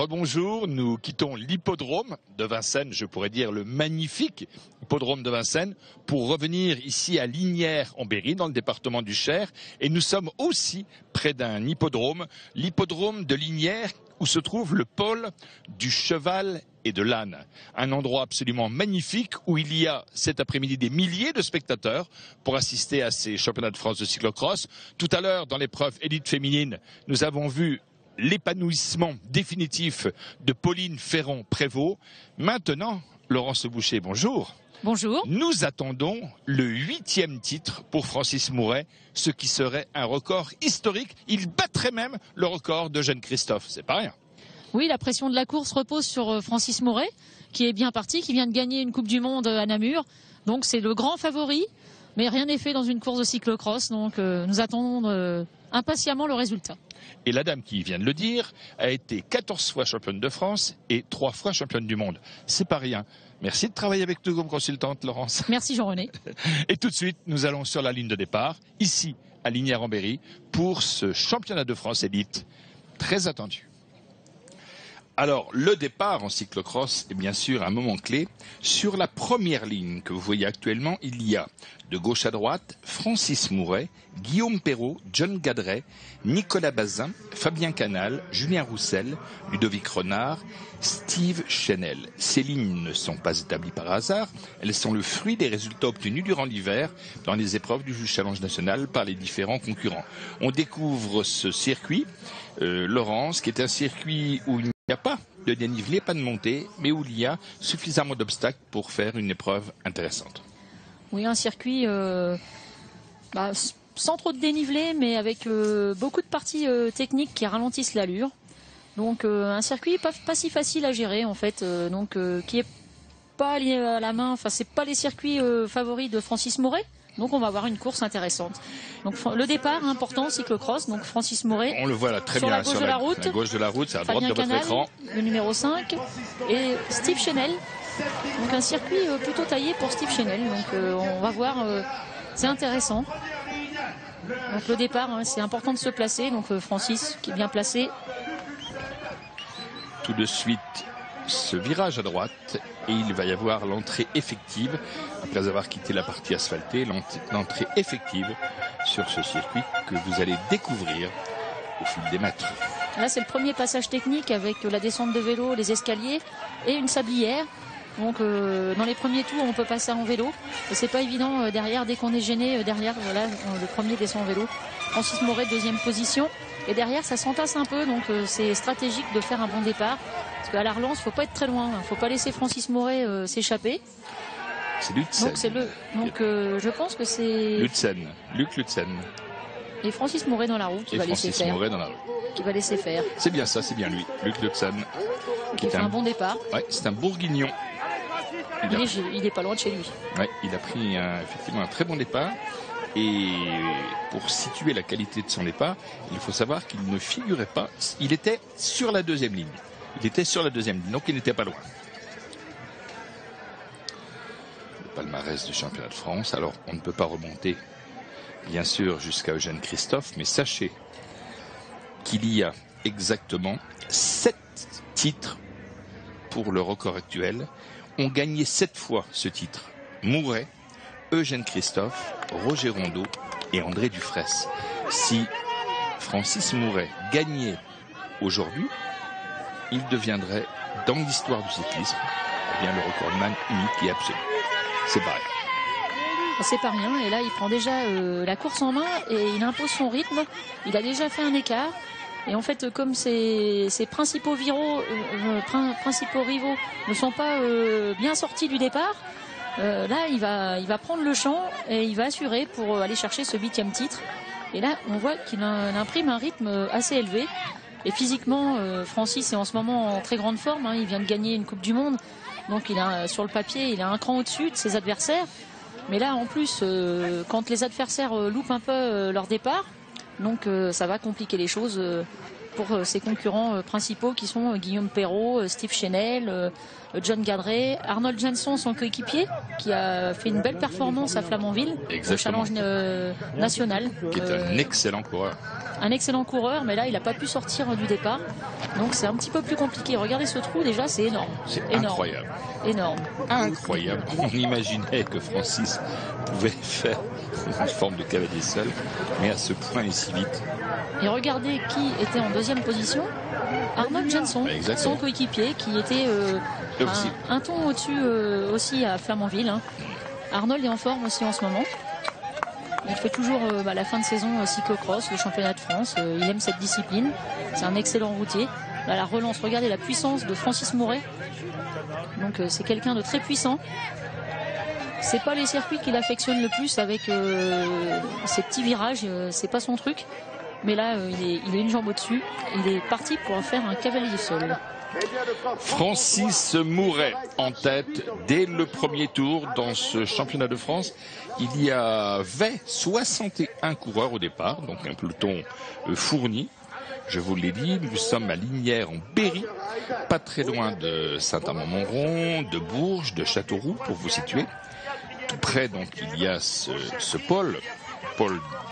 Rebonjour, nous quittons l'hippodrome de Vincennes, je pourrais dire le magnifique hippodrome de Vincennes, pour revenir ici à Lignières-en-Berry, dans le département du Cher. Et nous sommes aussi près d'un hippodrome, l'hippodrome de Lignières, où se trouve le pôle du cheval et de l'âne. Un endroit absolument magnifique où il y a cet après-midi des milliers de spectateurs pour assister à ces championnats de France de cyclocross. Tout à l'heure, dans l'épreuve élite féminine, nous avons vu l'épanouissement définitif de Pauline Ferrand-Prévot. Maintenant, Laurence Boucher, bonjour. Bonjour. Nous attendons le 8e titre pour Francis Mouret, ce qui serait un record historique. Il battrait même le record d'Eugène Christophe, c'est pas rien. Oui, la pression de la course repose sur Francis Mouret, qui est bien parti, qui vient de gagner une Coupe du Monde à Namur. Donc c'est le grand favori, mais rien n'est fait dans une course de cyclocross. Donc nous attendons impatiemment le résultat. Et la dame qui vient de le dire a été 14 fois championne de France et 3 fois championne du monde. C'est pas rien. Merci de travailler avec nous comme consultante, Laurence. Merci Jean-René. Et tout de suite, nous allons sur la ligne de départ, ici à Lignières-en-Berry, pour ce championnat de France élite très attendu. Alors, le départ en cyclocross est bien sûr un moment clé. Sur la première ligne que vous voyez actuellement, il y a de gauche à droite Francis Mouret, Guillaume Perrault, John Gadret, Nicolas Bazin, Fabien Canal, Julien Roussel, Ludovic Renard, Steve Chenel. Ces lignes ne sont pas établies par hasard, elles sont le fruit des résultats obtenus durant l'hiver dans les épreuves du Challenge National par les différents concurrents. On découvre ce circuit, Laurence, qui est un circuit où il n'y a pas de dénivelé, pas de montée, mais où il y a suffisamment d'obstacles pour faire une épreuve intéressante. Oui, un circuit sans trop de dénivelé, mais avec beaucoup de parties techniques qui ralentissent l'allure. Donc un circuit pas si facile à gérer en fait, qui est pas lié à la main. Enfin, c'est pas les circuits favoris de Francis Mouret. Donc on va avoir une course intéressante. Donc le départ important, cyclocross, donc Francis Mouret. On le voit là très bien sur la gauche de la route, c'est à droite de votre écran. Le numéro 5 et Steve Chenel. Donc un circuit plutôt taillé pour Steve Chenel. Donc on va voir, c'est intéressant. Donc le départ, c'est important de se placer. Donc Francis qui est bien placé. Tout de suite, ce virage à droite et il va y avoir l'entrée effective, après avoir quitté la partie asphaltée, l'entrée effective sur ce circuit que vous allez découvrir au fil des mètres. Là, c'est le premier passage technique avec la descente de vélo, les escaliers et une sablière. Donc dans les premiers tours, on peut passer en vélo. Et c'est pas évident derrière, dès qu'on est gêné, derrière, voilà, le premier descend en vélo. Francis Mouret, deuxième position. Et derrière, ça s'entasse un peu, donc c'est stratégique de faire un bon départ. Parce qu'à la relance, il ne faut pas être très loin. Il ne faut pas laisser Francis Mouret s'échapper. C'est Lutzen. Je pense que c'est... Luc Lutzen. Et Francis Mouret dans la roue qui va laisser faire. Qui va laisser faire. C'est bien ça, c'est bien lui. Luc Lutzen. Qui fait un bon départ. Ouais, c'est un bourguignon. Il est pas loin de chez lui. Ouais, il a pris effectivement un très bon départ. Et pour situer la qualité de son départ, il faut savoir qu'il ne figurait pas. Il était sur la deuxième ligne. Donc il n'était pas loin. Le palmarès du championnat de France. Alors, on ne peut pas remonter, bien sûr, jusqu'à Eugène Christophe, mais sachez qu'il y a exactement 7 titres pour le record actuel. On gagnait 7 fois ce titre. Mouret, Eugène Christophe, Roger Rondeau et André Dufresne. Si Francis Mouret gagnait aujourd'hui, il deviendrait, dans l'histoire du cyclisme, le recordman unique et absolu. C'est pareil. C'est pas rien. Et là, il prend déjà la course en main et il impose son rythme. Il a déjà fait un écart. Et en fait, comme ses principaux rivaux ne sont pas bien sortis du départ, là, il va prendre le champ et il va assurer pour aller chercher ce 8e titre. Et là, on voit qu'il imprime un rythme assez élevé. Et physiquement, Francis est en ce moment en très grande forme. Il vient de gagner une Coupe du Monde. Donc sur le papier, il a un cran au-dessus de ses adversaires. Mais là, en plus, quand les adversaires loupent un peu leur départ, donc ça va compliquer les choses pour ses concurrents principaux qui sont Guillaume Perrault, Steve Chenel, John Gadret, Arnold Jenson, son coéquipier, qui a fait une belle performance à Flamanville, au challenge national. Qui est un excellent coureur. Un excellent coureur, mais là il n'a pas pu sortir du départ, donc c'est un petit peu plus compliqué. Regardez ce trou, déjà c'est énorme. C'est incroyable. Énorme. Incroyable. On imaginait que Francis pouvait faire une forme de cavalier seul, mais à ce point et si vite. Et regardez qui était en deuxième position. Arnold Jenson, son coéquipier, qui était un ton au-dessus aussi à Flamanville. Hein. Arnold est en forme aussi en ce moment. Il fait toujours la fin de saison cyclocross, le championnat de France. Il aime cette discipline. C'est un excellent routier. Là, la relance, regardez la puissance de Francis Mouret. Donc c'est quelqu'un de très puissant. C'est pas les circuits qu'il affectionne le plus avec ces petits virages. C'est pas son truc. Mais là, il est une jambe au-dessus. Il est parti pour en faire un cavalier seul. Francis Mouret en tête dès le premier tour dans ce championnat de France. Il y avait 61 coureurs au départ, donc un peloton fourni. Je vous l'ai dit, nous sommes à Lignières en Berry, pas très loin de Saint-Amand-Montrond, de Bourges, de Châteauroux pour vous situer. Tout près donc il y a ce pôle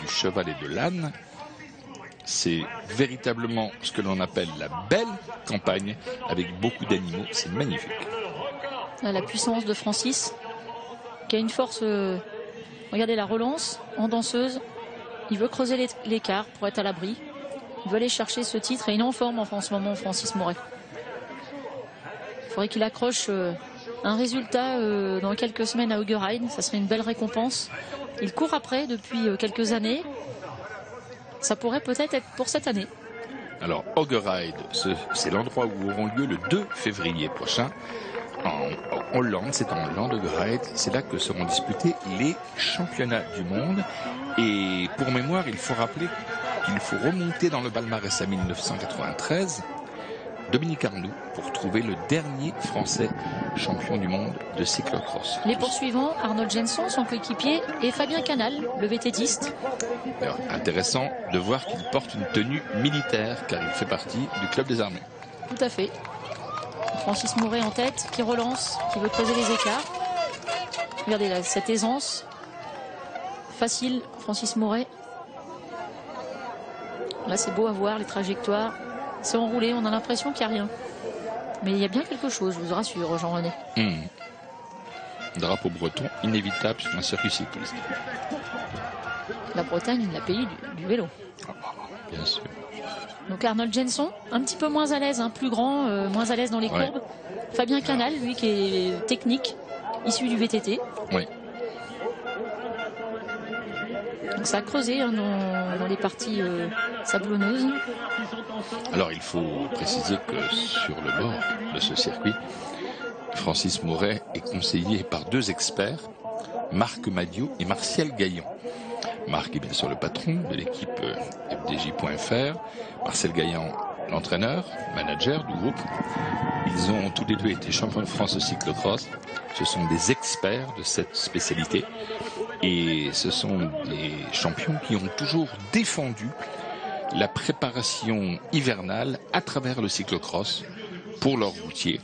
du cheval et de l'âne. C'est véritablement ce que l'on appelle la belle campagne avec beaucoup d'animaux. C'est magnifique. La puissance de Francis, qui a une force. Regardez la relance en danseuse. Il veut creuser l'écart pour être à l'abri. Il veut aller chercher ce titre et il est en forme en ce moment, Francis Mouret. Il faudrait qu'il accroche un résultat dans quelques semaines à Hoogerheide. Ça serait une belle récompense. Il court après depuis quelques années. Ça pourrait peut-être être pour cette année. Alors, Hoogerheide, c'est l'endroit où auront lieu le 2 février prochain. En Hollande, c'est en Hollande, Hoogerheide. C'est là que seront disputés les championnats du monde. Et pour mémoire, il faut rappeler qu'il faut remonter dans le palmarès à 1993. Dominique Arnoux pour trouver le dernier Français champion du monde de cyclocross. Les poursuivants, Arnold Jenson, son coéquipier, et Fabien Canal, le VTTiste. Alors, intéressant de voir qu'il porte une tenue militaire car il fait partie du club des armées. Tout à fait. Francis Mouret en tête, qui relance, qui veut creuser les écarts. Regardez là, cette aisance. Facile, Francis Mouret. Là, c'est beau à voir, les trajectoires. C'est enroulé, on a l'impression qu'il n'y a rien. Mais il y a bien quelque chose, je vous rassure, Jean-René. Drapeau breton, inévitable sur un circuit cycliste. La Bretagne, le pays du vélo. Bien sûr. Donc Arnold Jenson, un petit peu moins à l'aise, plus grand, moins à l'aise dans les courbes. Fabien Canal, lui qui est technique, issu du VTT. Oui. Donc ça a creusé dans les parties sablonneuses. Alors il faut préciser que sur le bord de ce circuit, Francis Mouret est conseillé par deux experts, Marc Madiot et Martial Gaillon. Marc est bien sûr le patron de l'équipe FDJ.fr, Marcel Gaillon l'entraîneur, manager du groupe. Ils ont tous les deux été champions de France de cyclocross. Ce sont des experts de cette spécialité et ce sont les champions qui ont toujours défendu la préparation hivernale à travers le cyclocross pour leurs routiers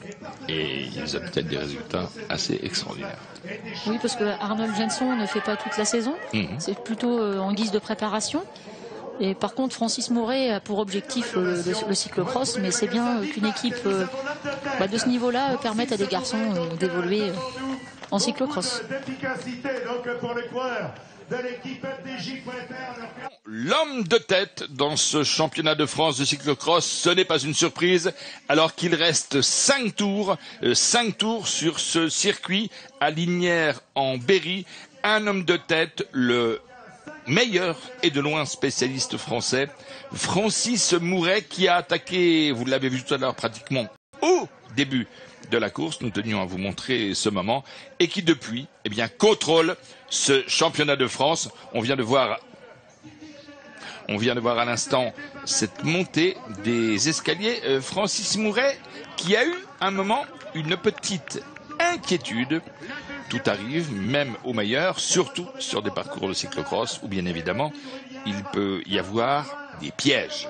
et ils obtiennent des résultats assez extraordinaires. Oui, parce que Arnold Jenson ne fait pas toute la saison, c'est plutôt en guise de préparation. Et par contre, Francis Mouret a pour objectif le cyclocross, mais c'est bien qu'une équipe de ce niveau-là permette à des garçons d'évoluer en cyclocross. L'homme de tête dans ce championnat de France de cyclocross, ce n'est pas une surprise, alors qu'il reste 5 tours sur ce circuit à Lignières en Berry. Un homme de tête, le meilleur et de loin spécialiste français, Francis Mouret, qui a attaqué, vous l'avez vu tout à l'heure, pratiquement au début de la course, nous tenions à vous montrer ce moment, et qui depuis, contrôle ce championnat de France. On vient de voir à l'instant cette montée des escaliers. Francis Mouret, qui a eu un moment une petite inquiétude. Tout arrive, même au meilleur, surtout sur des parcours de cyclocross où bien évidemment il peut y avoir des pièges.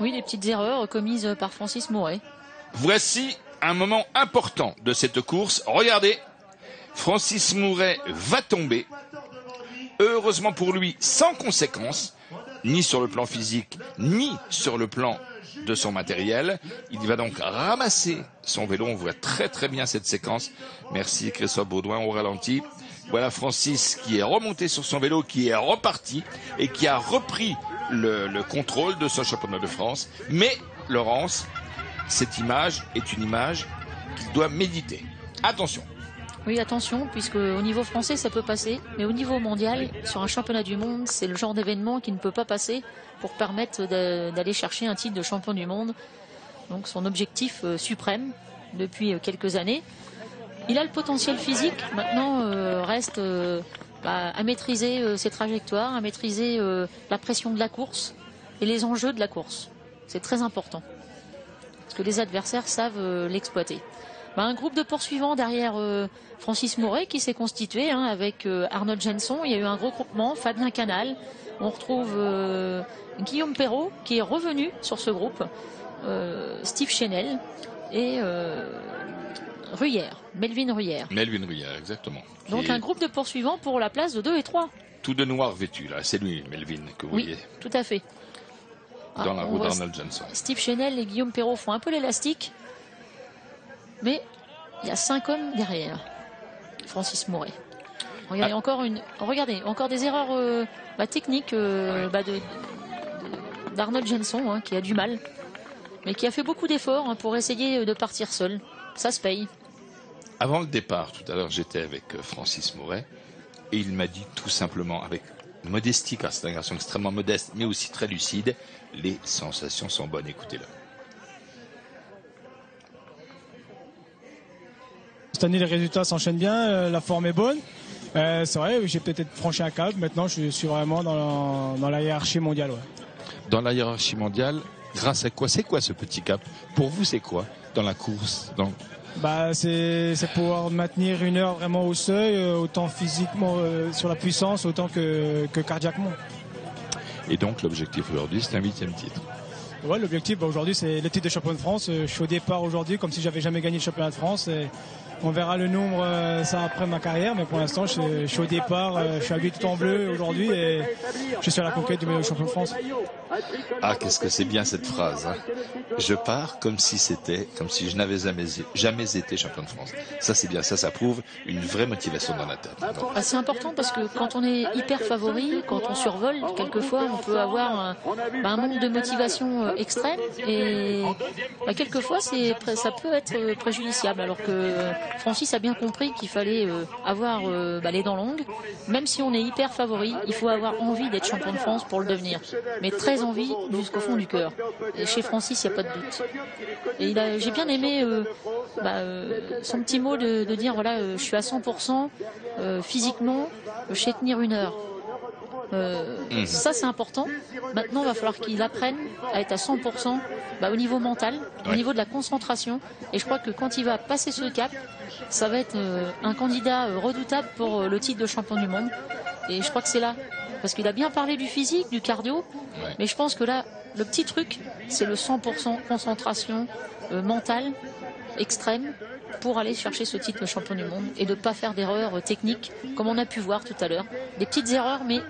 Oui, les petites erreurs commises par Francis Mouret. Voici un moment important de cette course. Regardez, Francis Mouret va tomber. Heureusement pour lui, sans conséquence, ni sur le plan physique, ni sur le plan de son matériel. Il va donc ramasser son vélo. On voit très très bien cette séquence. Merci Christophe Baudouin au ralenti. Voilà Francis qui est remonté sur son vélo, qui est reparti et qui a repris le contrôle de ce championnat de France. Mais Laurence, cette image est une image qu'il doit méditer. Attention. Oui, attention, puisque au niveau français, ça peut passer. Mais au niveau mondial, sur un championnat du monde, c'est le genre d'événement qui ne peut pas passer pour permettre d'aller chercher un titre de champion du monde. Donc son objectif suprême depuis quelques années. Il a le potentiel physique. Maintenant, reste à maîtriser ses trajectoires, à maîtriser la pression de la course et les enjeux de la course. C'est très important. Parce que les adversaires savent l'exploiter. Un groupe de poursuivants derrière Francis Mouret qui s'est constitué avec Arnold Jenson. Il y a eu un regroupement, Fabien Canal. On retrouve Guillaume Perrault qui est revenu sur ce groupe, Steve Chenel et Melvin Ruyère. Melvin Ruyère, exactement. Donc un groupe de poursuivants pour la place de 2 et 3. Tout de noir vêtu, là. C'est lui, Melvin, que vous voyez. Oui, tout à fait. Dans la roue d'Arnold Jenson. Steve Chenel et Guillaume Perrault font un peu l'élastique. Mais il y a 5 hommes derrière Francis Mouret. Regardez, encore des erreurs techniques d'Arnold Jenson qui a du mal, mais qui a fait beaucoup d'efforts pour essayer de partir seul. Ça se paye. Avant le départ, tout à l'heure, j'étais avec Francis Mouret et il m'a dit tout simplement, avec modestie, car c'est un garçon extrêmement modeste, mais aussi très lucide, les sensations sont bonnes. Écoutez-le. Cette année, les résultats s'enchaînent bien, la forme est bonne. C'est vrai, j'ai peut-être franchi un cap. Maintenant, je suis vraiment dans la hiérarchie mondiale. Ouais. Dans la hiérarchie mondiale, grâce à quoi? C'est quoi ce petit cap? Pour vous, c'est quoi dans la course? C'est pouvoir maintenir une heure vraiment au seuil, autant physiquement sur la puissance, autant que cardiaquement. Et donc, l'objectif aujourd'hui, c'est un 8e titre. Ouais, l'objectif aujourd'hui, c'est le titre de champion de France. Je suis au départ aujourd'hui, comme si j'avais jamais gagné le championnat de France. Et on verra le nombre ça après ma carrière, mais pour l'instant, je suis au départ. Je suis habillé tout en bleu aujourd'hui et je suis à la conquête du meilleur champion de France. Ah, qu'est-ce que c'est bien cette phrase. Je pars comme si je n'avais jamais été champion de France. Ça, c'est bien. Ça prouve une vraie motivation dans la tête. C'est important parce que quand on est hyper favori, quand on survole, quelquefois, on peut avoir un manque de motivation extrême et quelquefois, ça peut être préjudiciable. Alors que Francis a bien compris qu'il fallait avoir les dents longues. Même si on est hyper favori, il faut avoir envie d'être champion de France pour le devenir. Mais très envie jusqu'au fond du cœur. Et chez Francis, il n'y a pas de doute. Et j'ai bien aimé son petit mot de dire voilà, je suis à 100% physiquement, je sais tenir une heure. Ça, c'est important. Maintenant, il va falloir qu'il apprenne à être à 100% au niveau mental, au niveau de la concentration. Et je crois que quand il va passer ce cap, ça va être un candidat redoutable pour le titre de champion du monde. Et je crois que c'est là. Parce qu'il a bien parlé du physique, du cardio. Mais je pense que là, le petit truc, c'est le 100% concentration mentale extrême pour aller chercher ce titre de champion du monde et de ne pas faire d'erreurs techniques, comme on a pu voir tout à l'heure. Des petites erreurs, mais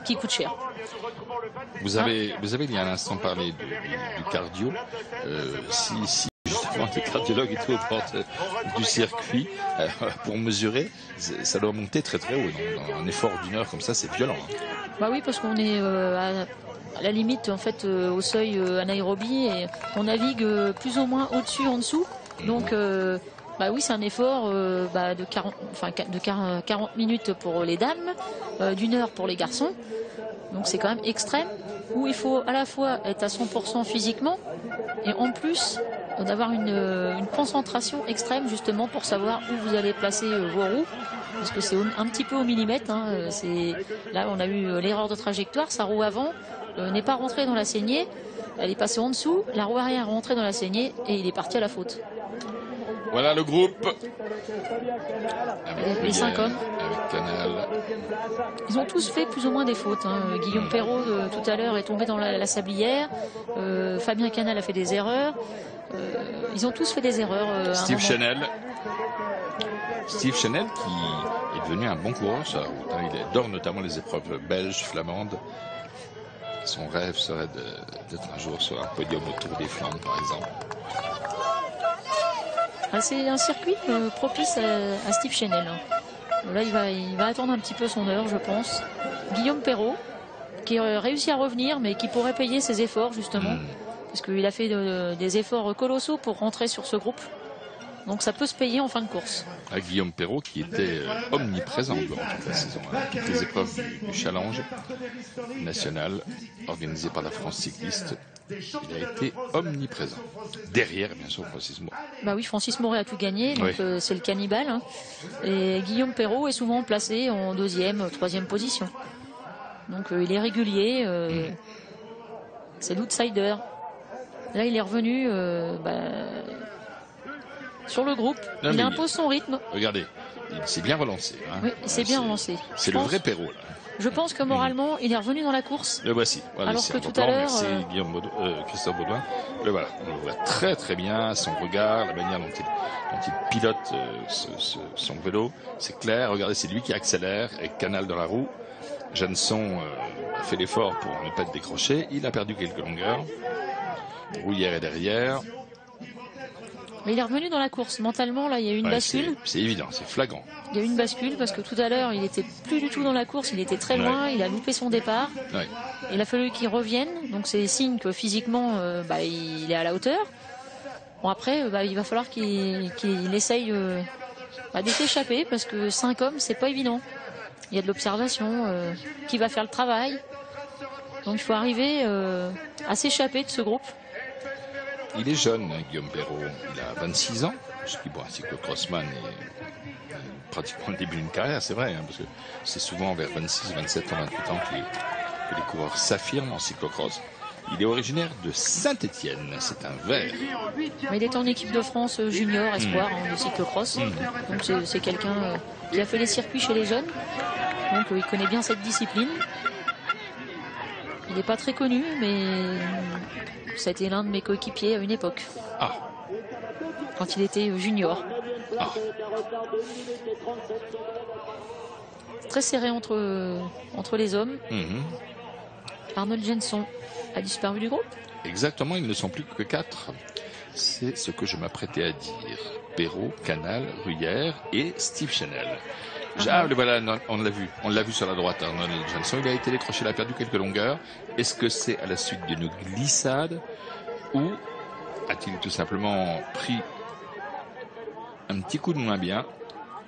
qui coûtent cher. Vous avez il y a un instant parlé du cardio. Si justement les cardiologues étaient aux portes du circuit pour mesurer, ça doit monter très très haut. Dans un effort d'une heure comme ça, c'est violent. Oui, parce qu'on est à la limite en fait au seuil anaérobie et on navigue plus ou moins au-dessus, en dessous. Donc oui, c'est un effort de 40 minutes pour les dames, d'une heure pour les garçons. Donc c'est quand même extrême, où il faut à la fois être à 100% physiquement et en plus d'avoir une concentration extrême justement pour savoir où vous allez placer vos roues. Parce que c'est un petit peu au millimètre. Là, on a eu l'erreur de trajectoire. Sa roue avant n'est pas rentrée dans la saignée. Elle est passée en dessous. La roue arrière est rentrée dans la saignée et il est parti à la faute. Voilà le groupe. Les 5 hommes. Avec Canal. Ils ont tous fait plus ou moins des fautes. Guillaume Perrault, tout à l'heure, est tombé dans la sablière. Fabien Canal a fait des erreurs. Ils ont tous fait des erreurs. Steve Chanel. Steve Chanel qui est devenu un bon coureur sur la route. Il adore notamment les épreuves belges, flamandes. Son rêve serait d'être un jour sur un podium au Tour des Flandres, par exemple. C'est un circuit propice à Steve Chanel. Là, il va attendre un petit peu son heure, je pense. Guillaume Perrault, qui a réussi à revenir, mais qui pourrait payer ses efforts, justement. Parce qu'il a fait des efforts colossaux pour rentrer sur ce groupe. Donc ça peut se payer en fin de course. À Guillaume Perrault qui était omniprésent durant toute la saison. Toutes les épreuves du challenge national organisé par la France cycliste. Il a été omniprésent. Derrière, bien sûr, Francis Moret. Bah oui, Francis Moret a tout gagné, donc c'est le cannibale. Et Guillaume Perrault est souvent placé en 2e, 3e position. Donc il est régulier. C'est l'outsider. Là, il est revenu sur le groupe. Il impose son rythme. Regardez, il s'est bien relancé. Oui, il s'est bien relancé. C'est le vrai Perrault, là. Je pense que moralement, il est revenu dans la course. Le voici. Voilà, alors que tout à l'heure, merci Christophe Baudouin. Le voilà, on le voit très très bien, son regard, la manière dont il pilote son vélo, c'est clair. Regardez, c'est lui qui accélère et Canal dans la roue. Jeanson a fait l'effort pour ne pas être décroché. Il a perdu quelques longueurs. Rouillère est derrière. Mais il est revenu dans la course. Mentalement, là, il y a eu une bascule. C'est évident, c'est flagrant. Il y a eu une bascule parce que tout à l'heure, il était plus du tout dans la course. Il était très loin. Il a loupé son départ. Il a fallu qu'il revienne. Donc, c'est signe que physiquement, il est à la hauteur. Bon, après, il va falloir qu'il essaye de s'échapper parce que 5 hommes, c'est pas évident. Il y a de l'observation. Qui va faire le travail? Donc, il faut arriver à s'échapper de ce groupe. Il est jeune, Guillaume Perrault. Il a 26 ans. Ce qui, un cyclocrossman est pratiquement le début d'une carrière, c'est vrai. Parce que c'est souvent vers 26, 27 ans, 28 ans que les coureurs s'affirment en cyclocross. Il est originaire de Saint-Étienne. C'est un Vert. Il est en équipe de France junior, espoir, de cyclocross. Donc c'est quelqu'un qui a fait les circuits chez les jeunes. Donc il connaît bien cette discipline. Il n'est pas très connu, mais ça a été l'un de mes coéquipiers à une époque. Quand il était junior. Très serré entre les hommes. Arnold Jeanson a disparu du groupe. Exactement, ils ne sont plus que 4. C'est ce que je m'apprêtais à dire. Perrault, Canal, Rouillère et Steve Chanel. Voilà, on l'a vu sur la droite, Arnold Jeanson. Il a été décroché, il a perdu quelques longueurs. Est-ce que c'est à la suite d'une glissade ou a-t-il tout simplement pris un petit coup de moins bien?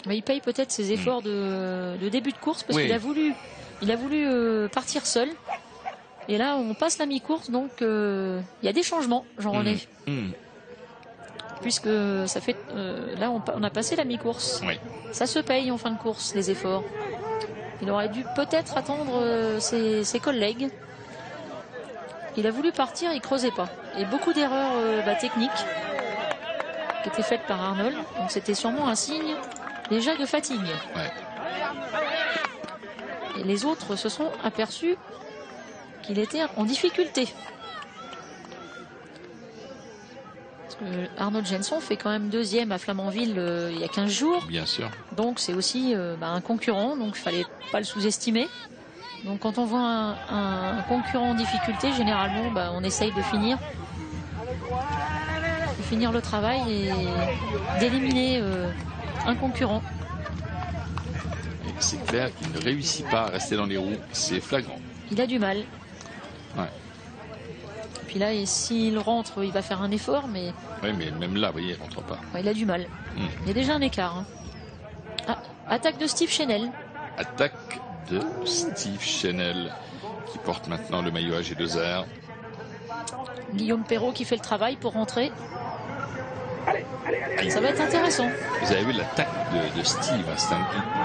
Mais il paye peut-être ses efforts de début de course parce qu'il a voulu partir seul. Et là, on passe la mi-course, donc il y a des changements, Jean-René. Puisque ça fait là, on a passé la mi-course. Ça se paye en fin de course, les efforts. Il aurait dû peut-être attendre ses collègues. Il a voulu partir, il creusait pas. Et beaucoup d'erreurs techniques qui étaient faites par Arnold. Donc c'était sûrement un signe déjà de fatigue. Et les autres se sont aperçus qu'il était en difficulté. Parce que Arnold Jeanson fait quand même 2e à Flamanville il y a 15 jours. Bien sûr. Donc c'est aussi un concurrent, donc il fallait pas le sous-estimer. Donc quand on voit un concurrent en difficulté, généralement on essaye de finir le travail et d'éliminer un concurrent. Et c'est clair qu'il ne réussit pas à rester dans les roues, c'est flagrant. Il a du mal. Puis là, s'il rentre, il va faire un effort, mais... Oui, mais même là, vous voyez, il rentre pas. Il a du mal. Il y a déjà un écart. Attaque de Steve Chanel. Attaque de Steve Chanel, qui porte maintenant le maillot AG2R. Guillaume Perrault qui fait le travail pour rentrer. Ça va être intéressant. Vous avez vu l'attaque de Steve, hein,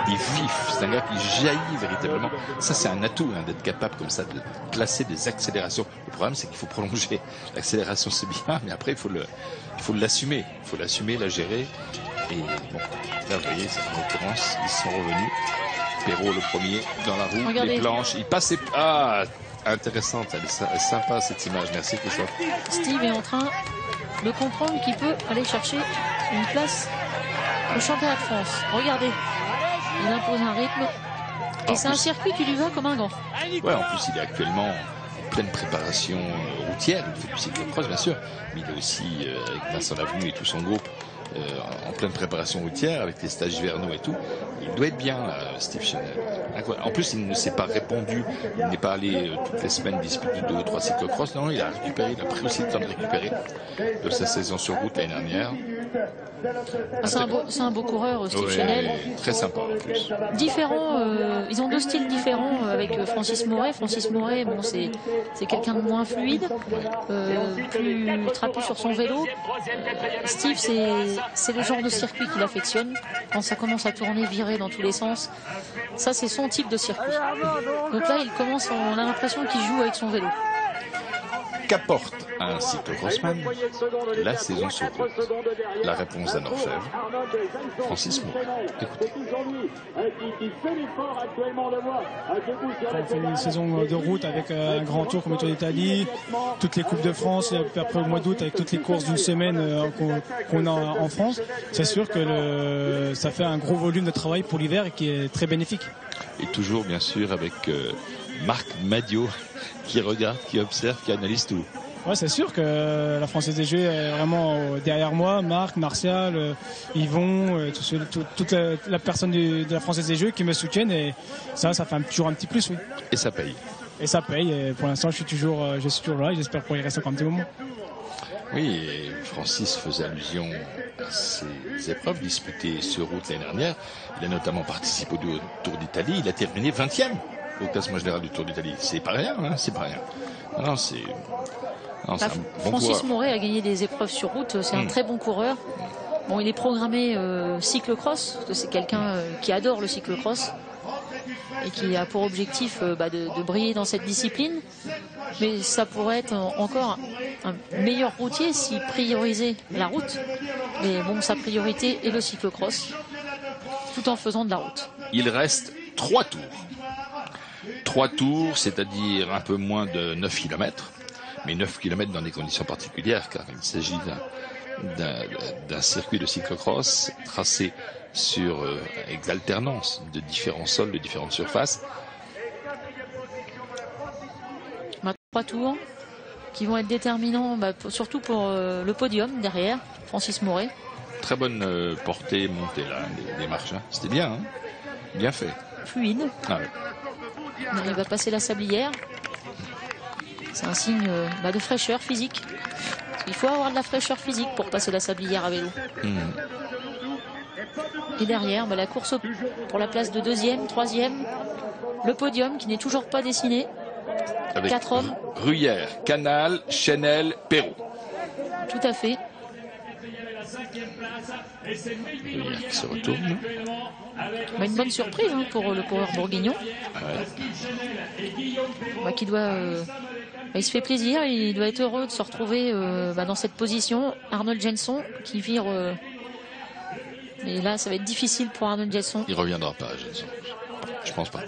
il est vif, c'est un gars qui jaillit véritablement. Ça, c'est un atout, hein, d'être capable comme ça de placer des accélérations. Le problème, c'est qu'il faut prolonger. L'accélération, c'est bien, mais après, il faut l'assumer. Il faut l'assumer, la gérer. Et bon, là, vous voyez, en l'occurrence, ils sont revenus. Perrault, le premier, dans la roue, Regardez. les planches. Il passait... Ah, intéressante, elle est sympa, cette image. Merci, Christophe. Steve est en train de comprendre qu'il peut aller chercher une place au championnat de France. Regardez, il impose un rythme. Et c'est un circuit qui lui va comme un gant. Ouais, en plus, il est actuellement en pleine préparation routière. Il fait du cyclocross, bien sûr. Mais il est aussi, avec Vincent Lavenu et tout son groupe, en pleine préparation routière, avec les stages hivernaux et tout. Il doit être bien, là, Steve Chenel. En plus, il ne s'est pas répondu. Il n'est pas allé toutes les semaines disputer 2 ou 3 cyclocross. Non, il a récupéré. Il a pris aussi le temps de récupérer de sa saison sur route l'année dernière. C'est un beau coureur, Steve Chenel. Très sympa, en plus. Différents, ils ont 2 styles différents avec Francis Moret. Francis Moret, bon, c'est quelqu'un de moins fluide, plus trapu sur son vélo. Steve, c'est le genre de circuit qu'il affectionne. Quand ça commence à tourner, virer dans tous les sens, ça c'est son type de circuit. Donc là, on a l'impression qu'il joue avec son vélo. Qu'apporte un cyclocrossman la saison sur route? La réponse d'Anne Orfèvre, Francis Moret. Écoutez. On fait une saison de route avec un grand tour comme le Tour d'Italie, toutes les Coupes de France, après au mois d'août avec toutes les courses d'une semaine qu'on a en France. C'est sûr que ça fait un gros volume de travail pour l'hiver et qui est très bénéfique. Et toujours, bien sûr, avec Marc Madiot qui regarde, qui observe, qui analyse tout. Ouais, c'est sûr que la Française des Jeux est vraiment derrière moi. Marc, Martial, Yvon, toute la personne de la Française des Jeux qui me soutiennent, et ça fait toujours un petit plus, oui. Et ça paye. Et ça paye, et pour l'instant je suis toujours là, et j'espère pouvoir y rester encore un petit moment. Oui, et Francis faisait allusion à ces épreuves disputées sur route l'année dernière. Il a notamment participé au Tour d'Italie. Il a terminé 20e au classement général du Tour d'Italie. C'est pas rien, hein, c'est pas rien. Non, c'est un bon Francis coureur. Moret a gagné des épreuves sur route. C'est un très bon coureur. Bon, il est programmé cyclocross. C'est quelqu'un qui adore le cyclocross et qui a pour objectif de briller dans cette discipline. Mais ça pourrait être encore un meilleur routier s'il priorisait la route. Mais bon, sa priorité est le cyclocross, tout en faisant de la route. Il reste 3 tours. 3 tours, c'est-à-dire un peu moins de 9 km. Mais 9 km dans des conditions particulières, car il s'agit d'un circuit de cyclocross tracé avec l'alternance de différents sols, de différentes surfaces. 3 tours qui vont être déterminants, surtout pour le podium derrière, Francis Moret. Très bonne portée, montée là, des marches. Hein. C'était bien, hein, bien fait. Fluide. Ah ouais. Il va passer la sablière. C'est un signe de fraîcheur physique. Il faut avoir de la fraîcheur physique pour passer la sablière à vélo. Et derrière, la course pour la place de 2e, 3e. Le podium qui n'est toujours pas dessiné. Avec 4 hommes. Gruyère, Canal, Chenel, Perrault. Tout à fait. Gruyère qui se retourne. Une bonne surprise pour le coureur bourguignon. Ouais. Qui doit... il se fait plaisir, il doit être heureux de se retrouver dans cette position. Arnold Jenson qui vire... Et là, ça va être difficile pour Arnold Jenson. Il reviendra pas, Jenson. Je pense pas.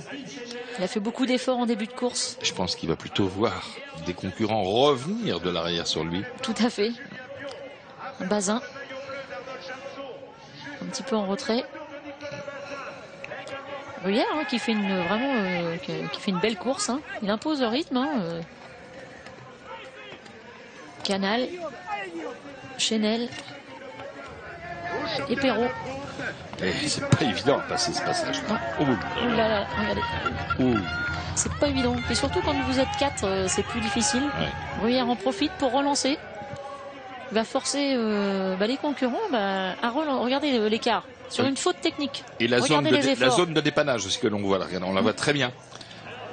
Il a fait beaucoup d'efforts en début de course. Je pense qu'il va plutôt voir des concurrents revenir de l'arrière sur lui. Tout à fait. Bazin. Un petit peu en retrait. Gruyère qui fait qui fait une belle course. Il impose le rythme. Canal, Chenel et Perrault. Et c'est pas évident de passer ce passage. Oh là là, regardez. C'est pas évident. Et surtout quand vous êtes 4, c'est plus difficile. Ouais. Gruyère en profite pour relancer. Il va forcer les concurrents à relancer. Regardez l'écart. Sur une faute technique. Et la zone de dépannage aussi que l'on voit là. Regardez, on la voit très bien.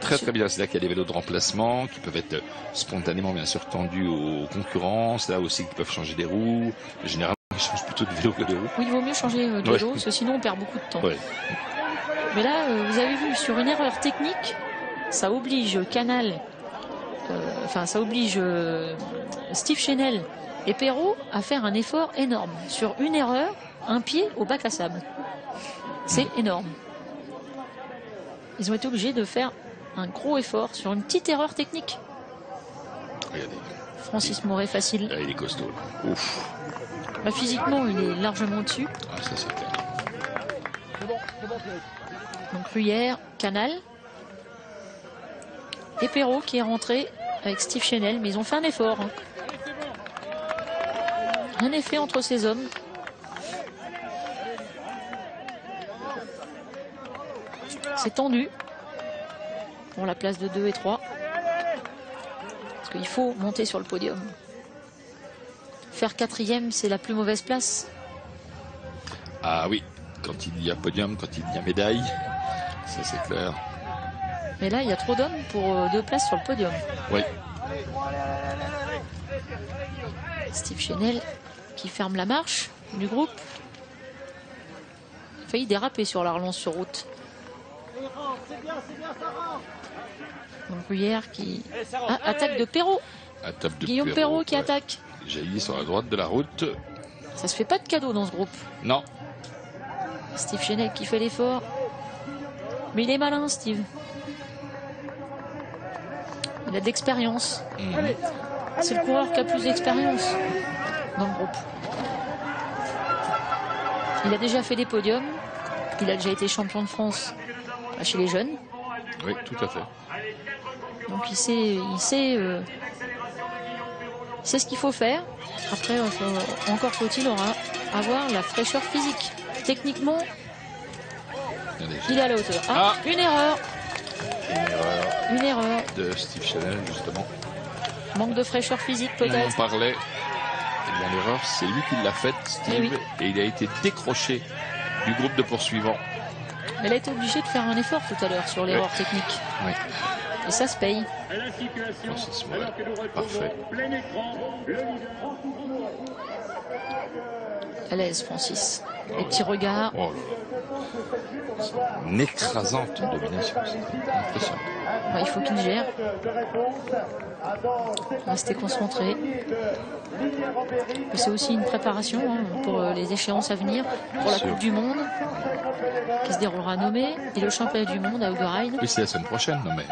Très bien. C'est là qu'il y a des vélos de remplacement qui peuvent être spontanément bien sûr tendus aux concurrents. C'est là aussi qu'ils peuvent changer des roues. Généralement, ils changent plutôt plutôt de vélo que de roue. Oui, il vaut mieux changer de vélo, parce que sinon on perd beaucoup de temps. Ouais. Mais là, vous avez vu, sur une erreur technique, ça oblige Canal, ça oblige Steve Chenel et Perrault à faire un effort énorme. Sur une erreur, un pied au bac à sable. C'est énorme. Ils ont été obligés de faire un gros effort sur une petite erreur technique. Regardez. Francis Mouret, facile. Là, il est costaud. Là. Ouf. Bah, physiquement, il est largement au-dessus. Ah, ça, c'est clair. Donc Gruyère, Canal. Et Perrault qui est rentré avec Steve Chenel. Mais ils ont fait un effort. Hein. Un effet entre ces hommes. C'est tendu pour la place de 2 et 3. Parce qu'il faut monter sur le podium. Faire 4e, c'est la plus mauvaise place. Ah oui, quand il y a podium, quand il y a médaille, ça c'est clair. Mais là, il y a trop d'hommes pour 2 places sur le podium. Oui. Steve Chenel qui ferme la marche du groupe. Il a failli déraper sur la relance sur route. Donc Gruyère qui... Ah, attaque de Perrault. Guillaume Perrault qui attaque. Jaillit sur la droite de la route. Ça se fait pas de cadeau dans ce groupe. Non. Steve Chenel qui fait l'effort. Mais il est malin, Steve. Il a de l'expérience. C'est le coureur qui a plus d'expérience dans le groupe. Il a déjà fait des podiums. Il a déjà été champion de France chez les jeunes. Oui, tout à fait. Donc il sait ce qu'il faut faire. Après, encore faut-il avoir la fraîcheur physique. Techniquement, il est à la hauteur. Ah, une erreur. Une erreur de Steve Chenel, justement. Manque de fraîcheur physique, peut-être. On en parlait. Eh bien, l'erreur, c'est lui qui l'a faite, Steve, et il a été décroché du groupe de poursuivants. Elle a été obligée de faire un effort tout à l'heure sur l'erreur technique. Oui. Et ça se paye. Parfait. À l'aise, Francis. Les petits regards. Oh là là. Une écrasante domination. C'est impressionnant. Il faut qu'il gère. Rester concentré. C'est aussi une préparation pour les échéances à venir, pour la Coupe du Monde qui se déroulera à Nome et le championnat du monde à Haugerheim. Oui, c'est la semaine prochaine, Nome.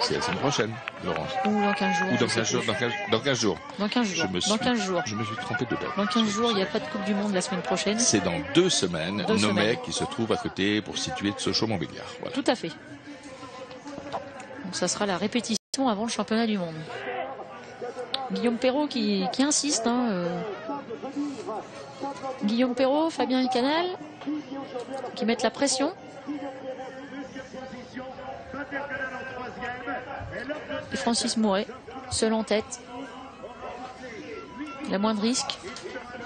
C'est la semaine prochaine, Laurence. Ou dans 15 jours. Ou dans 15 jours. Dans 15 jours. Dans 15 jours. Dans 15 jours. Je me suis trompé de date. Dans 15 jours, il n'y a pas de Coupe du Monde la semaine prochaine. C'est dans 2 semaines, Nome qui se trouve à côté pour situer de Sochaux-Montbéliard. Voilà. Tout à fait. Donc ça sera la répétition avant le championnat du monde. Guillaume Perrault qui insiste. Guillaume Perrault, Fabien Canal qui mettent la pression. Et Francis Mouret, seul en tête. Il a moins de risques.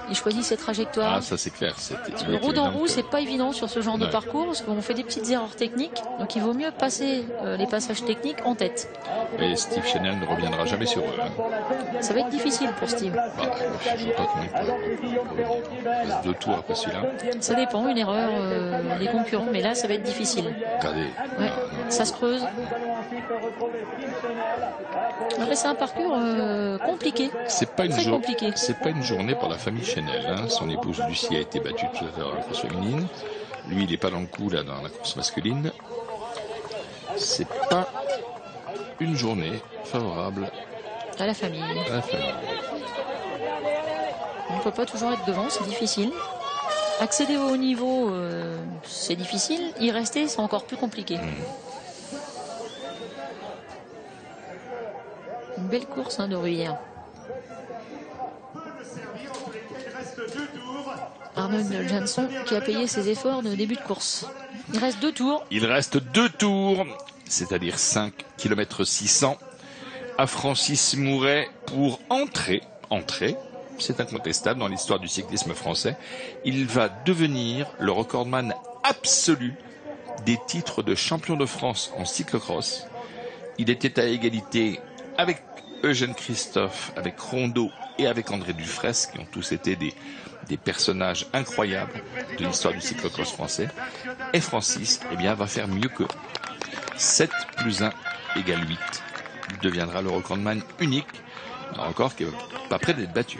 Il choisit ses trajectoires. Ah, ça c'est clair. Le roue dans roue, c'est pas évident sur ce genre de parcours parce qu'on fait des petites erreurs techniques. Donc il vaut mieux passer les passages techniques en tête. Et Steve Chenel ne reviendra jamais sur eux. Ça va être difficile pour Steve. Je ne vois pas comment il peut faire 2 tours après celui-là. Ça dépend, une erreur des concurrents, mais là ça va être difficile. Regardez. Ouais, ça se creuse. Après, c'est un parcours compliqué. C'est pas très compliqué. C'est pas une journée pour la famille Chenel. Son épouse Lucie a été battue tout à l'heure dans la course féminine. Lui, il n'est pas dans le coup là dans la course masculine. C'est pas une journée favorable à la famille. On ne peut pas toujours être devant, c'est difficile. Accéder au haut niveau, c'est difficile. Y rester, c'est encore plus compliqué. Une belle course de Gruyère. Arnold Jansson qui a payé ses efforts de début de course. Il reste 2 tours. Il reste 2 tours, c'est-à-dire 5 km 600 à Francis Mouret pour entrer, c'est incontestable dans l'histoire du cyclisme français. Il va devenir le recordman absolu des titres de champion de France en cyclocross. Il était à égalité avec Eugène Christophe, avec Rondeau et avec André Dufresne, qui ont tous été des personnages incroyables de l'histoire du cyclocross français. Et Francis, eh bien, va faire mieux que 7 plus 1 égale 8. Il deviendra le recordman unique, un record qui n'est pas près d'être battu.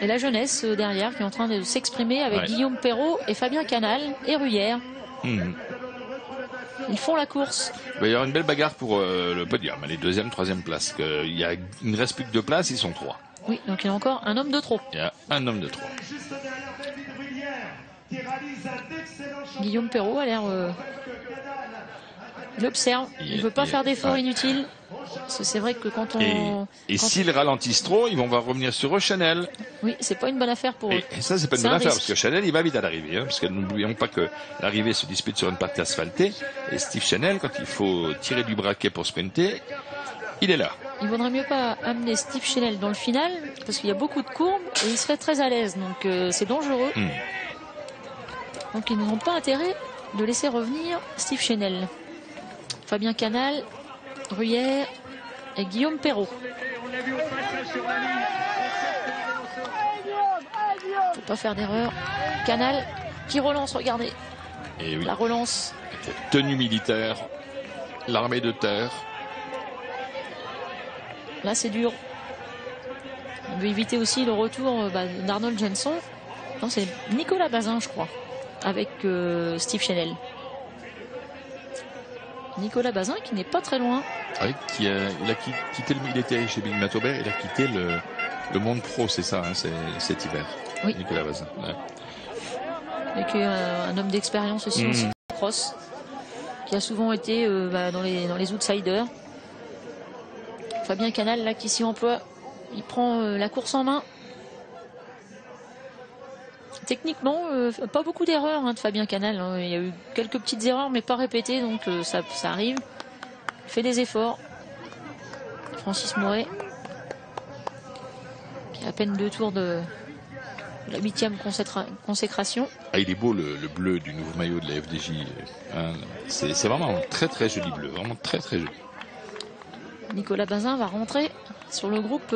Et la jeunesse derrière qui est en train de s'exprimer avec Guillaume Perrault et Fabien Canal et Ruyère. Ils font la course. Il va y avoir une belle bagarre pour le podium, les deuxième, troisième places. Il ne reste plus que 2 places, ils sont 3. Oui, donc il y a encore un homme de trop. Il y a un homme de trop. Guillaume Perrault a l'air... il observe, il ne veut pas faire d'efforts inutiles. C'est vrai que quand on... Et s'ils ralentissent trop, ils vont revenir sur eux, Chanel. Oui, c'est pas une bonne affaire pour eux. Et ça, c'est pas une bonne affaire, parce que Chanel, il va vite à l'arrivée. Parce que n'oublions pas que l'arrivée se dispute sur une partie asphaltée. Et Steve Chanel, quand il faut tirer du braquet pour sprinter, il est là. Il vaudrait mieux pas amener Steve Chanel dans le final, parce qu'il y a beaucoup de courbes, et il serait très à l'aise. Donc c'est dangereux. Donc ils n'ont pas intérêt de laisser revenir Steve Chanel. Fabien Canal, Ruyère et Guillaume Perrault. Faut pas faire d'erreur. Canal qui relance, regardez. Et oui. La relance. Tenue militaire, l'armée de terre. Là c'est dur. On veut éviter aussi le retour d'Arnold Jenson. Non, c'est Nicolas Bazin, je crois, avec Steve Chanel. Nicolas Bazin qui n'est pas très loin. Oui, il a quitté il était chez Big Matobert, il a quitté le monde pro, c'est ça, hein, cet hiver. Oui. Nicolas Bazin. Ouais. Et qui est un homme d'expérience aussi en cyclocross, qui a souvent été dans les outsiders. Fabien Canal là qui s'y emploie, il prend la course en main. Techniquement, pas beaucoup d'erreurs de Fabien Canal. Hein. Il y a eu quelques petites erreurs, mais pas répétées, donc ça arrive. Il fait des efforts. Francis Moret, qui a à peine 2 tours de la 8e consécration. Ah, il est beau le bleu du nouveau maillot de la FDJ. Hein. C'est vraiment un très très joli bleu, vraiment très très joli. Nicolas Bazin va rentrer sur le groupe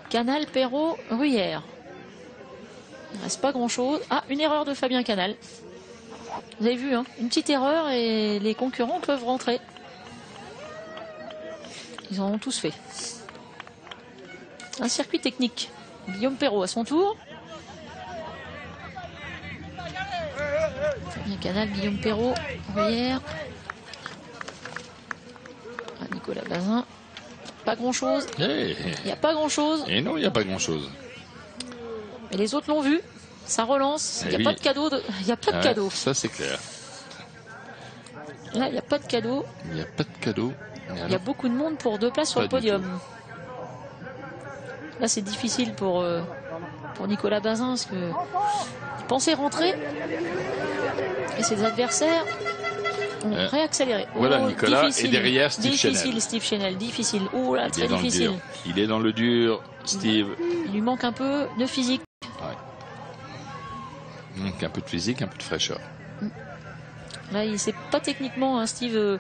Canal, Perrault, Ruyère. Il ne reste pas grand chose. Ah, une erreur de Fabien Canal. Vous avez vu, hein, une petite erreur et les concurrents peuvent rentrer. Ils en ont tous fait. Un circuit technique. Guillaume Perrault à son tour. Fabien Canal, Guillaume Perrault, Ruyère. Ah, Nicolas Bazin. Pas grand chose. Il n'y a pas grand chose. Et non, il n'y a pas grand chose. Et les autres l'ont vu, ça relance, il n'y a pas de cadeau. Il n'y a pas de cadeau. Ça c'est clair. Là, il n'y a pas de cadeau. Il n'y a pas de cadeau. Il y a beaucoup de monde pour 2 places sur le podium. Là, c'est difficile pour Nicolas Bazin, parce que il pensait rentrer. Et ses adversaires ont réaccéléré. Voilà Nicolas, difficile, et derrière Steve Chanel. Difficile, Steve Chanel, difficile. Oh là, très difficile. Il est dans le dur, Steve. Il lui manque un peu de physique. Ouais. Il manque un peu de physique, un peu de fraîcheur. Là, il sait pas techniquement, hein, Steve,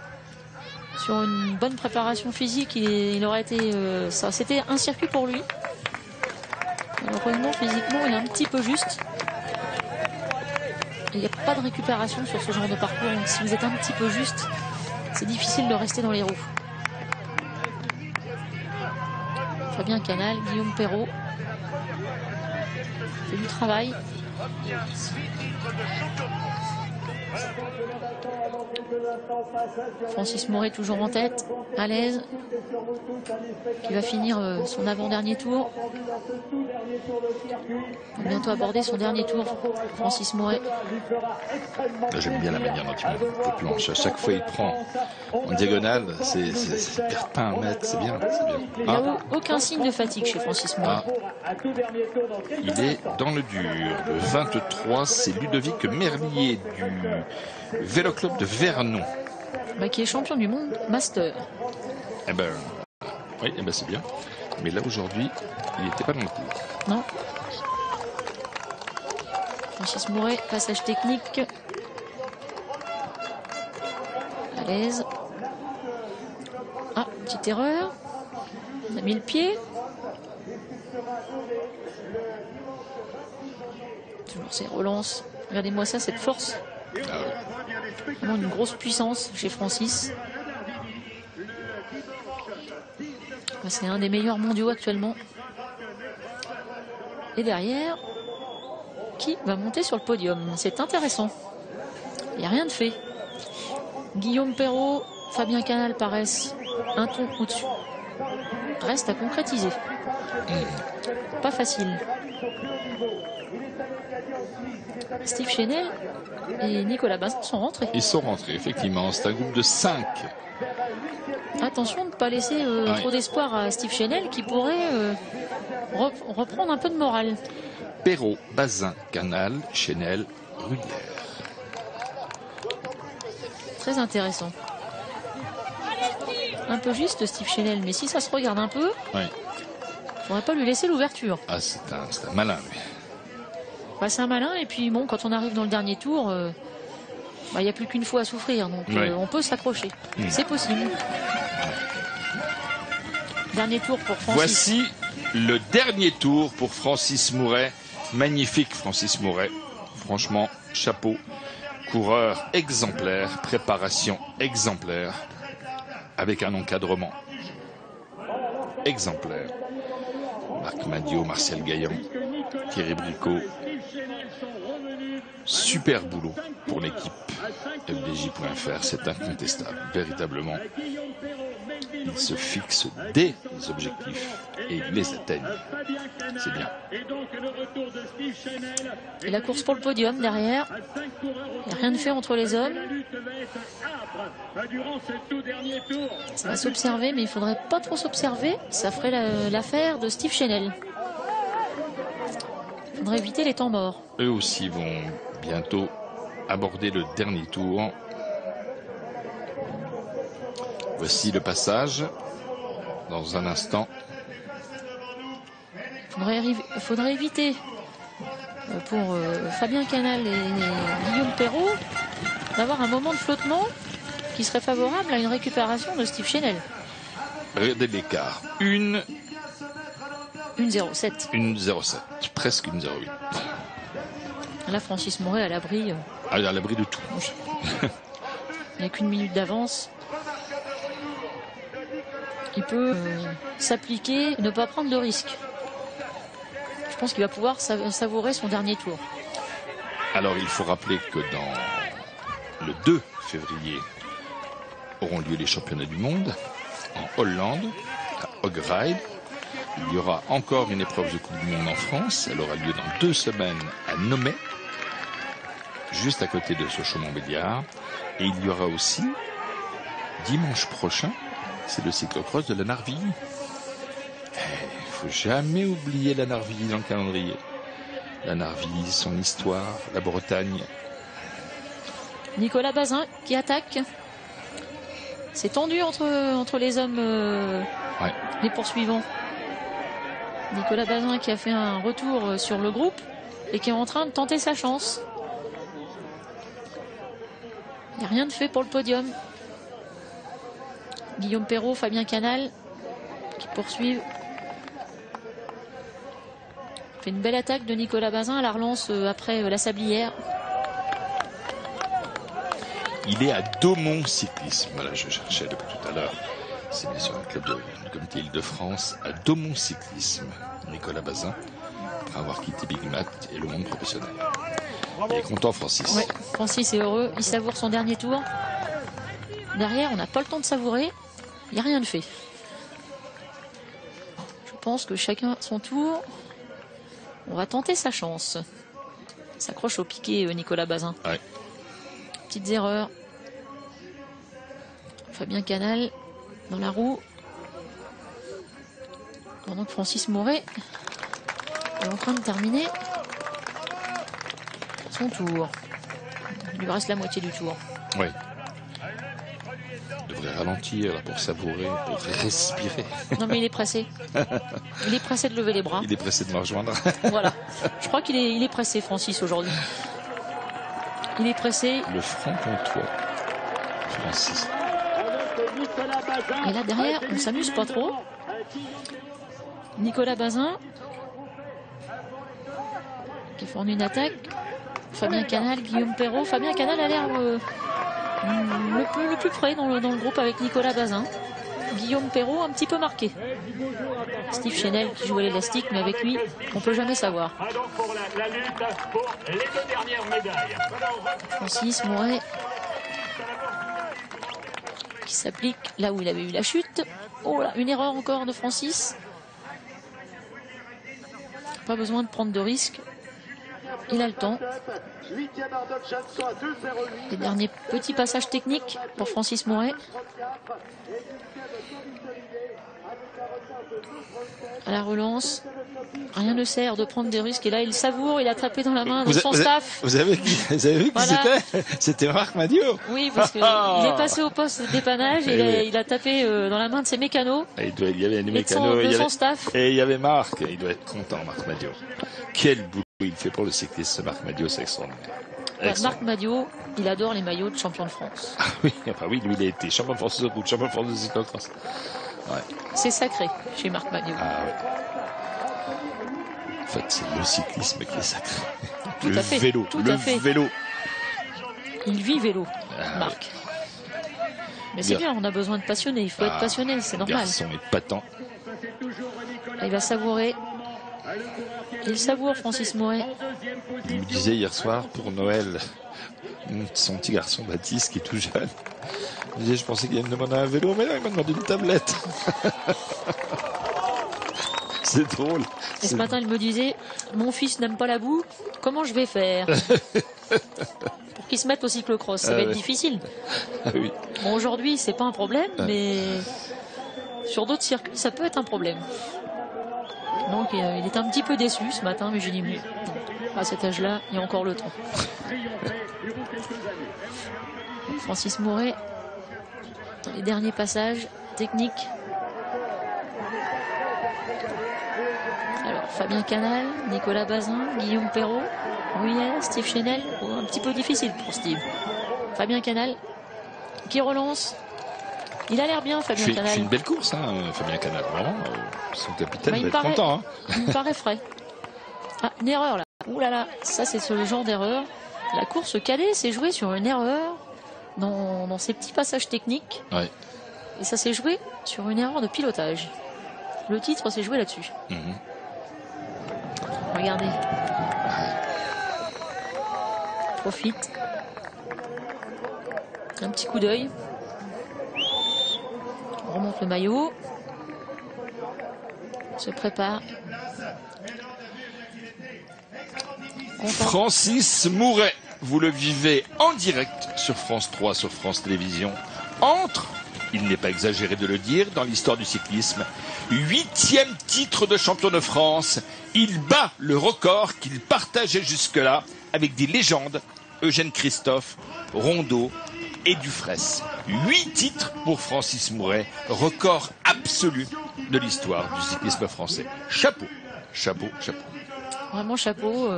sur une bonne préparation physique, il aurait été ça. C'était un circuit pour lui. Malheureusement, physiquement, il est un petit peu juste. Il n'y a pas de récupération sur ce genre de parcours. Donc, si vous êtes un petit peu juste, c'est difficile de rester dans les roues. Fabien Canal, Guillaume Perrault. Fait du travail. Francis Moret toujours en tête, à l'aise, qui va finir son avant-dernier tour. Il va bientôt aborder son dernier tour, Francis Moret. J'aime bien la manière dont il monte les planches. À chaque fois il prend en diagonale, c'est perd pas un mètre, c'est bien. Il n'y a aucun signe de fatigue chez Francis Moret. Il est dans le dur. Le 23, c'est Ludovic Merlier du Vélo Club de Vernon. Qui est champion du monde master. Eh ben, oui, eh ben c'est bien. Mais là aujourd'hui, il n'était pas dans le coup. Non. Francis Moret, passage technique. À l'aise. Ah, petite erreur. a mis le pied. Toujours ces relances. Regardez-moi ça, cette force. Vraiment une grosse puissance chez Francis. C'est un des meilleurs mondiaux actuellement. Et derrière, qui va monter sur le podium? C'est intéressant. Il n'y a rien de fait. Guillaume Perrault, Fabien Canal paraissent un ton au-dessus. Reste à concrétiser. Pas facile. Steve Chenel et Nicolas Bazin sont rentrés. Ils sont rentrés, effectivement. C'est un groupe de 5. Attention de ne pas laisser trop d'espoir à Steve Chenel qui pourrait reprendre un peu de morale. Perrault, Bazin, Canal, Chenel, Rudière. Très intéressant. Un peu juste Steve Chenel, mais si ça se regarde un peu, oui. Faudrait pas lui laisser l'ouverture. Ah, c'est un malin, lui. Bah, c'est un malin, et puis bon, quand on arrive dans le dernier tour, il n'y a plus qu'une fois à souffrir, donc oui. On peut s'accrocher. C'est possible. Dernier tour pour Francis. Voici le dernier tour pour Francis Mouret. Magnifique Francis Mouret. Franchement, chapeau. Coureur exemplaire, préparation exemplaire, avec un encadrement exemplaire. Marc Madiot, Martial Gaillan, Thierry Bricot. Super boulot pour l'équipe FDJ.fr, c'est incontestable, véritablement. Ils se fixent des objectifs et ils les atteignent. C'est bien. Et la course pour le podium derrière. Il n'y a rien de fait entre les hommes. Ça va s'observer, mais il ne faudrait pas trop s'observer. Ça ferait l'affaire de Steve Chenel. Il faudrait éviter les temps morts. Eux aussi vont bientôt aborder le dernier tour. Voici le passage dans un instant. Il faudrait éviter pour Fabien Canal et Guillaume Perrault d'avoir un moment de flottement qui serait favorable à une récupération de Steve Chenel. Regardez l'écart. 1,07. 1,07. Presque 1,08. Là, Francis Mouret à l'abri. À l'abri de tout. Il n'y a qu'une minute d'avance. Il peut s'appliquer, ne pas prendre de risque. Je pense qu'il va pouvoir savourer son dernier tour. Alors, il faut rappeler que dans le 2 février auront lieu les championnats du monde en Hollande, à Hogreide. Il y aura encore une épreuve de Coupe du Monde en France. Elle aura lieu dans 2 semaines à Nomé, juste à côté de Sochaux-Montbéliard. Et il y aura aussi, dimanche prochain, c'est le cyclocross de la Narville. Il ne faut jamais oublier la Narville dans le calendrier. La Narville, son histoire, la Bretagne. Nicolas Bazin qui attaque. C'est tendu entre les hommes, les poursuivants. Nicolas Bazin qui a fait un retour sur le groupe et qui est en train de tenter sa chance. Il n'y a rien de fait pour le podium. Guillaume Perrault, Fabien Canal qui poursuivent. Fait une belle attaque de Nicolas Bazin à la relance après la Sablière. Il est à Daumont Cyclisme. Voilà, je cherchais depuis tout à l'heure. C'est bien sûr un club du comité Île-de-France. À Daumont Cyclisme, Nicolas Bazin, après avoir quitté Big Mat et le monde professionnel. Il est content, Francis. Ouais, Francis est heureux. Il savoure son dernier tour. Derrière, on n'a pas le temps de savourer. Il n'y a rien de fait. Je pense que chacun son tour. On va tenter sa chance. Il s'accroche au piquet, Nicolas Bazin. Ouais. Petites erreurs. Fabien Canal dans la roue. Pendant que Francis Mouret est en train de terminer son tour. Il lui reste la moitié du tour. Oui. Il devrait ralentir là, pour savourer, pour respirer. Non mais il est pressé. Il est pressé de lever les bras. Il est pressé de me rejoindre. Voilà. Je crois qu'il est pressé, Francis, aujourd'hui. Il est pressé. Le franc-comtois, Francis. Et là derrière, on s'amuse pas trop. Nicolas Bazin qui fournit une attaque. Fabien Canal, Guillaume Perrault. Fabien Canal a l'air le plus près dans le groupe avec Nicolas Bazin. Guillaume Perrault un petit peu marqué. Steve Chenel qui joue à l'élastique, mais avec lui, on peut jamais savoir. Francis Mouret qui s'applique là où il avait eu la chute. Oh là, une erreur encore de Francis. Pas besoin de prendre de risques. Il a le temps. Les derniers petits passages techniques pour Francis Mouret. À la relance, rien ne sert de prendre des risques. Et là, il savoure, il a tapé dans la main de son staff. Vous avez vu qui Voilà. C'était Marc Madiot. Oui, parce qu'il est passé au poste de dépannage et il a tapé dans la main de ses mécanos. Il y avait des mécanos, de son staff. Et il y avait Marc. Il doit être content, Marc Madiot. Quel boulot il fait pour le cycliste, ce Marc Madiot, c'est extraordinaire. Marc Madiot, il adore les maillots de champion de France. Ah oui, enfin oui, lui, il a été champion de France de route, champion de France de cyclocross. Ouais. C'est sacré chez Marc Madiot. Ah ouais. En fait, c'est le cyclisme qui est sacré. Tout le à fait. Vélo, Tout le à fait. vélo. Il vit vélo, Marc. Ouais. Mais c'est bien, on a besoin de passionnés. Il faut être passionné, c'est normal. Garçon épatant. Il va savourer. Il savoure Francis Mouret. Il me disait hier soir pour Noël, son petit garçon Baptiste qui est tout jeune. Il disait, je pensais qu'il allait me demander un vélo, mais là il m'a demandé une tablette. C'est drôle. Et ce matin, il me disait, mon fils n'aime pas la boue, comment je vais faire pour qu'il se mette au cyclocross? Ça va être difficile. Ah oui. Bon, aujourd'hui, c'est pas un problème, mais sur d'autres circuits, ça peut être un problème. Donc, il est un petit peu déçu ce matin, mais j'ai dit, mais à cet âge-là, il y a encore le temps. Francis Mouret, dans les derniers passages techniques. Alors, Fabien Canal, Nicolas Bazin, Guillaume Perrault, Ruyer, Steve Chenel. Oh, un petit peu difficile pour Steve. Fabien Canal qui relance. Il a l'air bien, Fabien Canal. C'est une belle course, hein, Fabien Canal. Vraiment, son capitaine va être content. Hein. Il me paraît frais. Ah, une erreur là. Ouh là là, ça c'est ce genre d'erreur. La course cadet s'est jouée sur une erreur dans ces petits passages techniques. Ouais. Et ça s'est joué sur une erreur de pilotage. Le titre s'est joué là-dessus. Regardez. Profite. Un petit coup d'œil. On remonte le maillot. Se prépare. Francis Mouret, vous le vivez en direct sur France 3, sur France Télévisions. Entre, il n'est pas exagéré de le dire, dans l'histoire du cyclisme, 8e titre de champion de France. Il bat le record qu'il partageait jusque-là avec des légendes, Eugène Christophe, Rondeau et Dufresne. 8 titres pour Francis Mouret, record absolu de l'histoire du cyclisme français. Chapeau, chapeau, chapeau. Vraiment chapeau.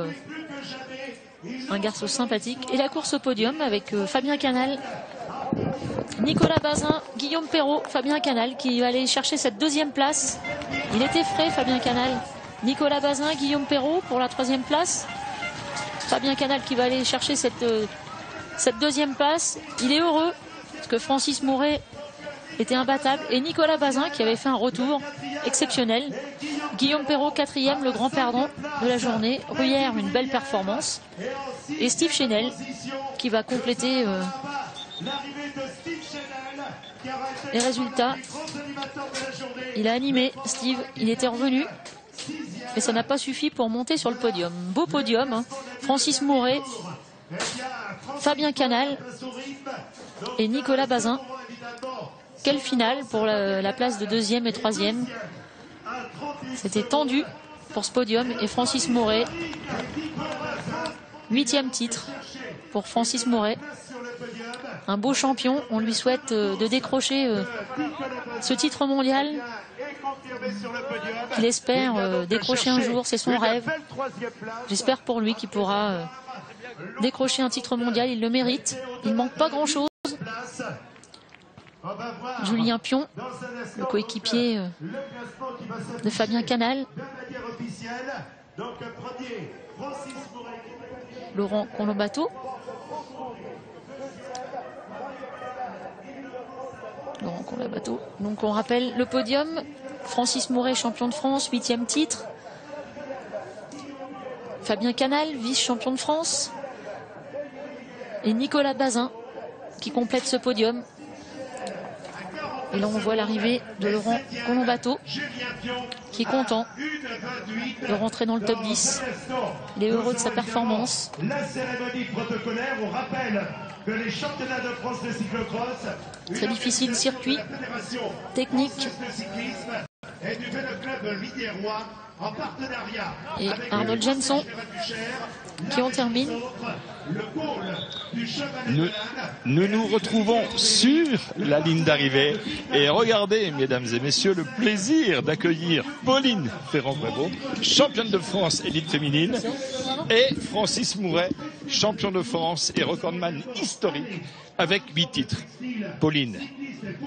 Un garçon sympathique. Et la course au podium avec Fabien Canal, Nicolas Bazin, Guillaume Perrault, Fabien Canal qui va aller chercher cette deuxième place. Il était frais, Fabien Canal. Nicolas Bazin, Guillaume Perrault pour la 3e place. Fabien Canal qui va aller chercher cette deuxième place. Il est heureux parce que Francis Mouret était imbattable. Et Nicolas Bazin qui avait fait un retour exceptionnel. Guillaume Perrault 4e, le grand perdant de la journée. Ruyer, une belle performance. Et Steve Chenel qui va compléter les résultats. Il a animé Steve, il était revenu. Mais ça n'a pas suffi pour monter sur le podium. Beau podium, hein. Francis Mouret, Fabien Canal et Nicolas Bazin. Quelle finale pour la place de 2e et 3e. C'était tendu pour ce podium. Et Francis Mouret, 8e titre pour Francis Mouret. Un beau champion. On lui souhaite de décrocher ce titre mondial qu'il espère décrocher un jour. C'est son rêve. J'espère pour lui qu'il pourra décrocher un titre mondial. Il le mérite. Il ne manque pas grand-chose. Julien Pion, le coéquipier de Fabien Canal. Laurent Colombato. Donc on rappelle le podium. Francis Mouret, champion de France, 8e titre. Fabien Canal, vice-champion de France. Et Nicolas Bazin qui complète ce podium. Et là on voit l'arrivée de Laurent Colombato qui est content de rentrer dans le top 10. Il est heureux de sa performance. La cérémonie protocolaire, on rappelle que les championnats de France de cyclocross, très difficile circuit, technique. Et du Vélo Club Lidiérois en partenariat et Arnold Jenson qui en termine. Nous nous retrouvons sur la ligne d'arrivée et regardez, mesdames et messieurs, le plaisir d'accueillir Pauline Ferrand-Prévot, championne de France élite féminine, et Francis Mouret, champion de France et recordman historique avec 8 titres. Pauline,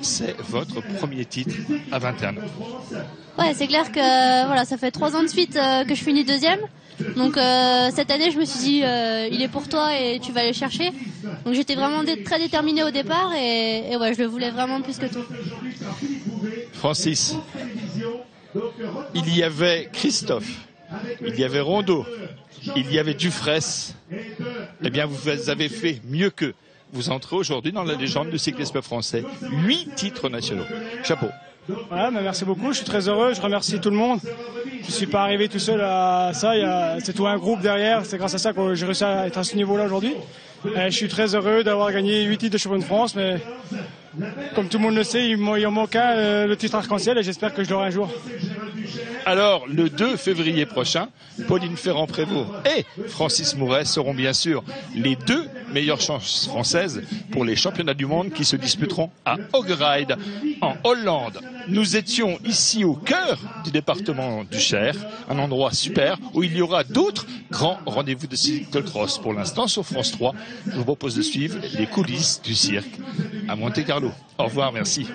c'est votre premier titre à 21 ans. Ouais, c'est clair que voilà, ça fait 3 ans de suite que je finis 2e. Donc cette année, je me suis dit, il est pour toi et tu vas aller chercher. Donc j'étais vraiment très déterminée au départ et ouais, je le voulais vraiment plus que tout. Francis, il y avait Christophe, il y avait Rondeau, il y avait Dufresne. Eh bien, vous avez fait mieux qu'eux. Vous entrez aujourd'hui dans la légende du cyclisme français. 8 titres nationaux. Chapeau. Ouais, mais merci beaucoup, je suis très heureux, je remercie tout le monde. Je ne suis pas arrivé tout seul à ça, c'est tout un groupe derrière, c'est grâce à ça que j'ai réussi à être à ce niveau-là aujourd'hui. Je suis très heureux d'avoir gagné 8 titres de champion de France, mais comme tout le monde le sait, il en manque un, le titre arc-en-ciel, et j'espère que je l'aurai un jour. Alors, le 2 février prochain, Pauline Ferrand-Prévot et Francis Mouret seront bien sûr les 2 meilleures chances françaises pour les championnats du monde qui se disputeront à Hoogerheide, en Hollande. Nous étions ici au cœur du département du Cher, un endroit super où il y aura d'autres grands rendez-vous de cyclocross. Pour l'instant, sur France 3, je vous propose de suivre les coulisses du cirque à Monte-Carlo. Au revoir, merci.